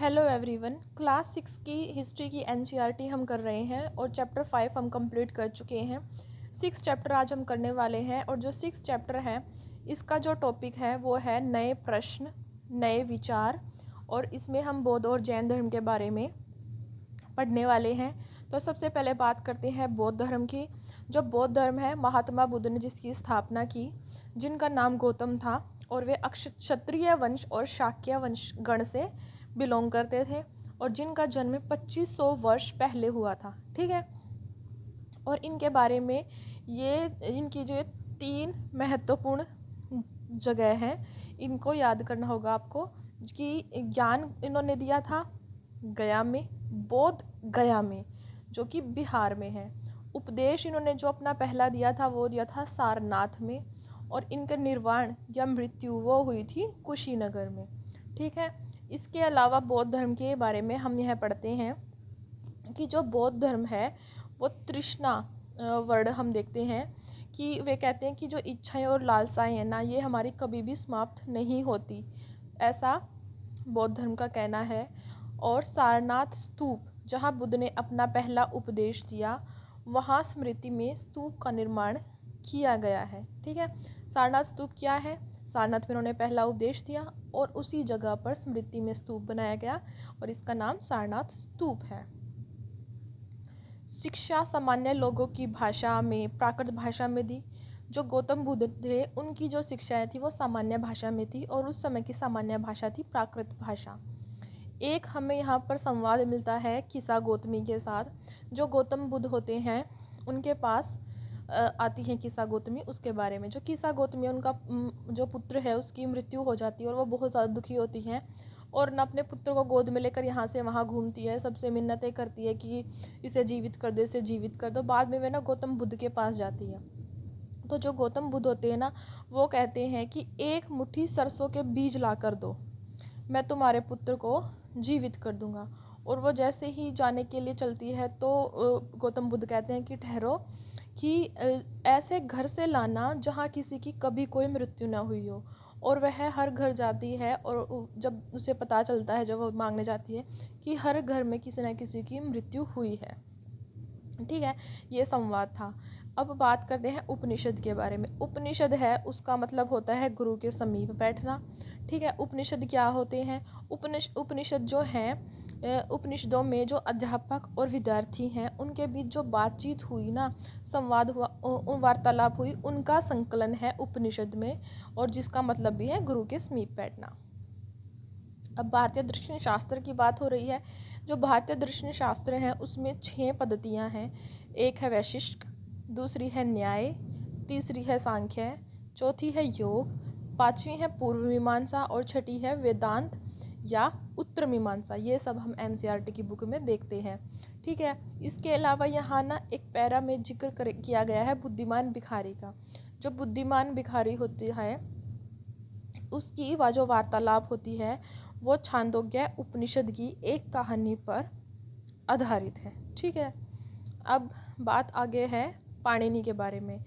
Hello everyone. Class 6 की history की NCERT हम कर रहे हैं और चैप्टर 5 हम कंप्लीट कर चुके हैं। 6 चैप्टर आज हम करने वाले हैं और जो 6 चैप्टर है इसका जो टॉपिक है वो है नए प्रश्न, नए विचार। और इसमें हम बौद्ध और जैन धर्म के बारे में पढ़ने वाले हैं। तो सबसे पहले बात करते हैं बौद्ध धर्म की। जो बौद्ध धर्म है, महात्मा बुद्ध ने जिसकी स्थापना की, जिनका नाम गौतम था और वे क्षत्रिय वंश और शाक्य वंश गण से बिलोंग करते थे और जिनका जन्म 2500 वर्ष पहले हुआ था। ठीक है। और इनके बारे में इनकी जो 3 महत्वपूर्ण जगह हैं, इनको याद करना होगा आपको। कि ज्ञान इन्होंने दिया था गया में, बोध गया में जो कि बिहार में है। उपदेश इन्होंने जो अपना पहला दिया था वो दिया था सारनाथ में। और इनका निर्वाण या मृत्यु वो हुई थी कुशीनगर में। ठीक है। इसके अलावा बौद्ध धर्म के बारे में हम यह पढ़ते हैं कि जो बौद्ध धर्म है वो तृष्णा वर्ड हम देखते हैं कि वे कहते हैं कि जो इच्छाएं और लालसाएं हैं ना, ये हमारी कभी भी समाप्त नहीं होती, ऐसा बौद्ध धर्म का कहना है। और सारनाथ स्तूप, जहाँ बुद्ध ने अपना पहला उपदेश दिया, वहाँ स्मृति में स्तूप का निर्माण किया गया है। ठीक है। सारनाथ स्तूप क्या है? सारनाथ में उन्होंने पहला उपदेश दिया और उसी जगह पर स्मृति में स्तूप बनाया गया और इसका नाम सारनाथ स्तूप है। शिक्षा सामान्य लोगों की भाषा में, प्राकृत भाषा में दी। जो गौतम बुद्ध थे उनकी जो शिक्षाएं थी वो सामान्य भाषा में थी और उस समय की सामान्य भाषा थी प्राकृत भाषा। एक हमें यहाँ पर संवाद मिलता है किस्सा गौतमी के साथ। जो गौतम बुद्ध होते हैं उनके पास आती है किस्सा गौतमी, उसके बारे में। जो किस्सा गौतमी है, उनका जो पुत्र है उसकी मृत्यु हो जाती है और वो बहुत ज़्यादा दुखी होती हैं और न अपने पुत्र को गोद में लेकर यहाँ से वहाँ घूमती है, सबसे मिन्नतें करती है कि इसे जीवित कर दो, इसे जीवित कर दो। बाद में वे ना गौतम बुद्ध के पास जाती है। तो जो गौतम बुद्ध होते हैं ना, वो कहते हैं कि 1 मुट्ठी सरसों के बीज ला कर दो, मैं तुम्हारे पुत्र को जीवित कर दूंगा। और वो जैसे ही जाने के लिए चलती है तो गौतम बुद्ध कहते हैं कि ठहरो, कि ऐसे घर से लाना जहाँ किसी की कभी कोई मृत्यु ना हुई हो। और वह हर घर जाती है और जब उसे पता चलता है, जब वो मांगने जाती है, कि हर घर में किसी न किसी की मृत्यु हुई है। ठीक है। ये संवाद था। अब बात करते हैं उपनिषद के बारे में। उपनिषद है, उसका मतलब होता है गुरु के समीप बैठना। ठीक है। उपनिषद क्या होते हैं? उपनिषद जो हैं, उपनिषदों में जो अध्यापक और विद्यार्थी हैं उनके बीच जो बातचीत हुई ना, संवाद हुआ, वार्तालाप हुई, उनका संकलन है उपनिषद में, और जिसका मतलब भी है गुरु के समीप बैठना। अब भारतीय दर्शन शास्त्र की बात हो रही है। जो भारतीय दर्शन शास्त्र हैं उसमें 6 पद्धतियाँ हैं। एक है वैशिष्ट, दूसरी है न्याय, तीसरी है सांख्य, चौथी है योग, 5वीं है पूर्व मीमांसा और 6ठी है वेदांत या उत्तर मीमांसा। ये सब हम एनसीईआरटी की बुक में देखते हैं। ठीक है। इसके अलावा यहाँ ना एक पैरा में जिक्र किया गया है बुद्धिमान भिखारी का। जो बुद्धिमान भिखारी होती है उसकी वह जो वार्तालाप होती है वो छांदोग्य उपनिषद की एक कहानी पर आधारित है। ठीक है। अब बात आगे है पाणिनि के बारे में।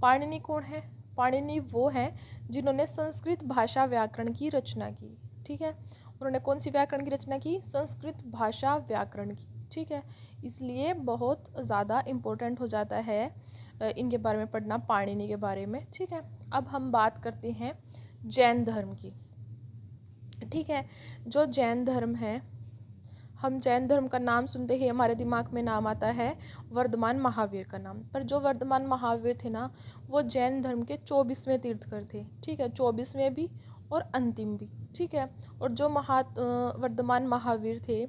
पाणिनि कौन है? पाणिनि वो हैं जिन्होंने संस्कृत भाषा व्याकरण की रचना की। ठीक है। उन्होंने कौन सी व्याकरण की रचना की? संस्कृत भाषा व्याकरण की। ठीक है। इसलिए बहुत ज़्यादा इम्पोर्टेंट हो जाता है इनके बारे में पढ़ना, पाणिनि के बारे में। ठीक है। अब हम बात करते हैं जैन धर्म की। ठीक है। जो जैन धर्म है, हम जैन धर्म का नाम सुनते ही हमारे दिमाग में नाम आता है वर्धमान महावीर का नाम। पर जो वर्धमान महावीर थे ना, वो जैन धर्म के 24वें तीर्थकर थे। ठीक है। 24वें भी और अंतिम भी। ठीक है। और जो वर्धमान महावीर थे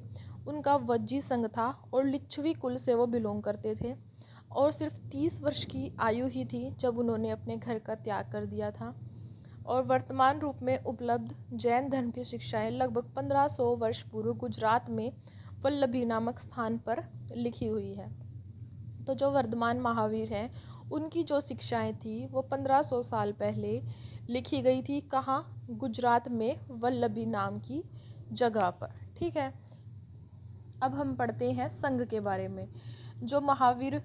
उनका वज्जी संघ था और लिच्छवी कुल से वो बिलोंग करते थे और सिर्फ 30 वर्ष की आयु ही थी जब उन्होंने अपने घर का त्याग कर दिया था। और वर्तमान रूप में उपलब्ध जैन धर्म की शिक्षाएं लगभग 1500 वर्ष पूर्व गुजरात में वल्लभी नामक स्थान पर लिखी हुई है। तो जो वर्धमान महावीर हैं उनकी जो शिक्षाएं थी वो 1500 साल पहले लिखी गई थी। कहाँ? गुजरात में वल्लभी नाम की जगह पर। ठीक है। अब हम पढ़ते हैं संघ के बारे में। जो महावीर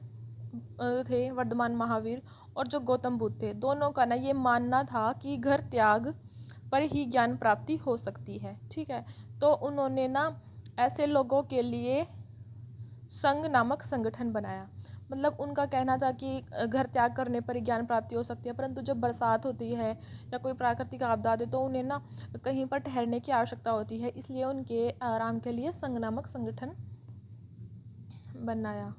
थे, वर्धमान महावीर, और जो गौतम बुद्ध थे, दोनों का ना ये मानना था कि घर त्याग पर ही ज्ञान प्राप्ति हो सकती है। ठीक है। तो उन्होंने ना ऐसे लोगों के लिए संघ नामक संगठन बनाया। मतलब उनका कहना था कि घर त्याग करने पर ही ज्ञान प्राप्ति हो सकती है, परंतु जब बरसात होती है या कोई प्राकृतिक आपदा आती है तो उन्हें ना कहीं पर ठहरने की आवश्यकता होती है, इसलिए उनके आराम के लिए संघ नामक संगठन बनाया।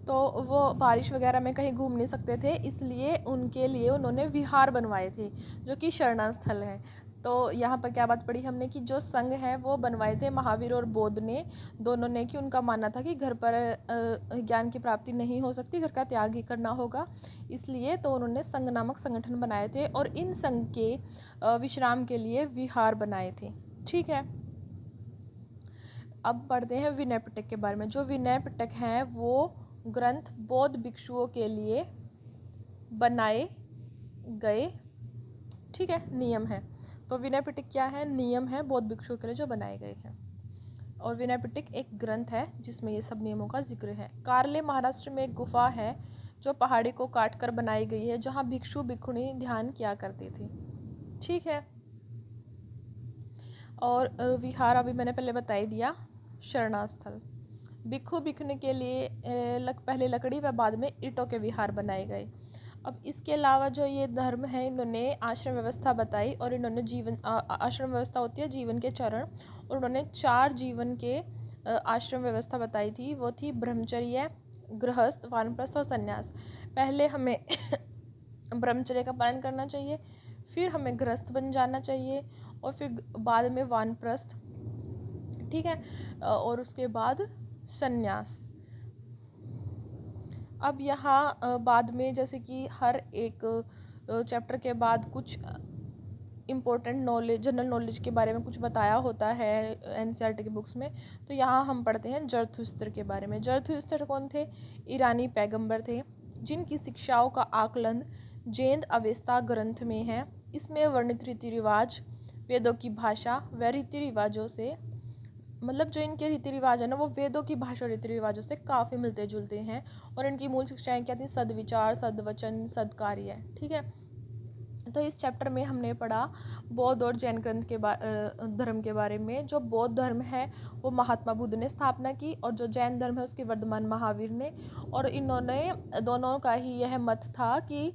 तो वो बारिश वगैरह में कहीं घूम नहीं सकते थे, इसलिए उनके लिए उन्होंने विहार बनवाए थे जो कि शरणा स्थल है। तो यहाँ पर क्या बात पड़ी हमने कि जो संघ है वो बनवाए थे महावीर और बौद्ध ने, दोनों ने, कि उनका मानना था कि घर पर ज्ञान की प्राप्ति नहीं हो सकती, घर का त्याग ही करना होगा, इसलिए तो उन्होंने संघ नामक संगठन बनाए थे और इन संघ के विश्राम के लिए विहार बनाए थे। ठीक है, अब पढ़ते हैं विनय पिटक के बारे में। जो विनय पिटक हैं वो ग्रंथ बौद्ध भिक्षुओं के लिए बनाए गए, ठीक है, नियम है। तो विनय पिटक क्या है? नियम है बौद्ध भिक्षुओं के लिए जो बनाए गए हैं। और विनय पिटक एक ग्रंथ है जिसमें ये सब नियमों का जिक्र है। कार्ले महाराष्ट्र में एक गुफा है जो पहाड़ी को काट कर बनाई गई है, जहाँ भिक्षु भिक्षुणी ध्यान किया करती थी। ठीक है, और विहार अभी मैंने पहले बता ही दिया। शरणास्थल, भिक्षु भिक्षुणी के लिए पहले लकड़ी व बाद में ईंटों के विहार बनाए गए। अब इसके अलावा जो ये धर्म है, इन्होंने आश्रम व्यवस्था बताई और इन्होंने जीवन आश्रम व्यवस्था होती है जीवन के चरण, और उन्होंने 4 जीवन के आश्रम व्यवस्था बताई थी। वो थी ब्रह्मचर्य, गृहस्थ, वानप्रस्थ और संन्यास। पहले हमें ब्रह्मचर्य का पालन करना चाहिए, फिर हमें गृहस्थ बन जाना चाहिए और फिर बाद में वानप्रस्थ, ठीक है, और उसके बाद संन्यास। अब यहाँ बाद में जैसे कि हर एक चैप्टर के बाद कुछ इम्पोर्टेंट नॉलेज, जनरल नॉलेज के बारे में कुछ बताया होता है एनसीईआरटी की बुक्स में। तो यहाँ हम पढ़ते हैं जरथुस्त्र के बारे में। जरथुस्त्र कौन थे? ईरानी पैगंबर थे जिनकी शिक्षाओं का आकलन जैन अवेस्ता ग्रंथ में है। इसमें वर्णित रीति रिवाज, वेदों की भाषा व रीति रिवाजों से, मतलब जो इनके रीति रिवाज है ना, वो वेदों की भाषा रीति रिवाजों से काफ़ी मिलते जुलते हैं। और इनकी मूल शिक्षाएं क्या थी? सद्विचार, सद्वचन, सद्कार्य। ठीक है, तो इस चैप्टर में हमने पढ़ा बौद्ध और जैन ग्रंथ के धर्म के बारे में। जो बौद्ध धर्म है वो महात्मा बुद्ध ने स्थापना की और जो जैन धर्म है उसके वर्धमान महावीर ने। और इन्होंने दोनों का ही यह मत था कि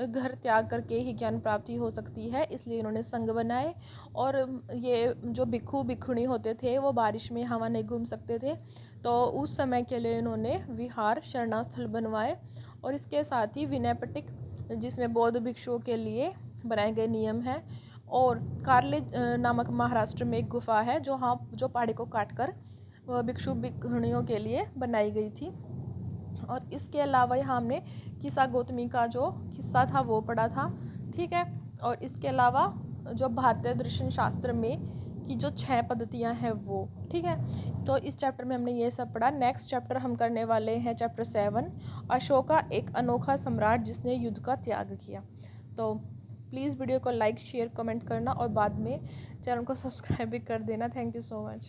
घर त्याग करके ही ज्ञान प्राप्ति हो सकती है, इसलिए इन्होंने संघ बनाए। और ये जो भिक्षु भिक्षुणी होते थे वो बारिश में हवा नहीं घूम सकते थे, तो उस समय के लिए इन्होंने विहार, शरणास्थल बनवाए। और इसके साथ ही विनय पिटक जिसमें बौद्ध भिक्षुओं के लिए बनाए गए नियम हैं। और कार्ले नामक महाराष्ट्र में एक गुफा है जो पहाड़ी को काट कर भिक्षु भिक्षुणियों के लिए बनाई गई थी। और इसके अलावा यहाँ हमने किस्सा गौतमी का जो किस्सा था वो पढ़ा था। ठीक है, और इसके अलावा जो भारतीय दर्शन शास्त्र में की जो 6 पद्धतियाँ हैं वो, ठीक है। तो इस चैप्टर में हमने ये सब पढ़ा। नेक्स्ट चैप्टर हम करने वाले हैं चैप्टर 7, अशोका एक अनोखा सम्राट जिसने युद्ध का त्याग किया। तो प्लीज़ वीडियो को लाइक, शेयर, कमेंट करना और बाद में चैनल को सब्सक्राइब भी कर देना। Thank you so much.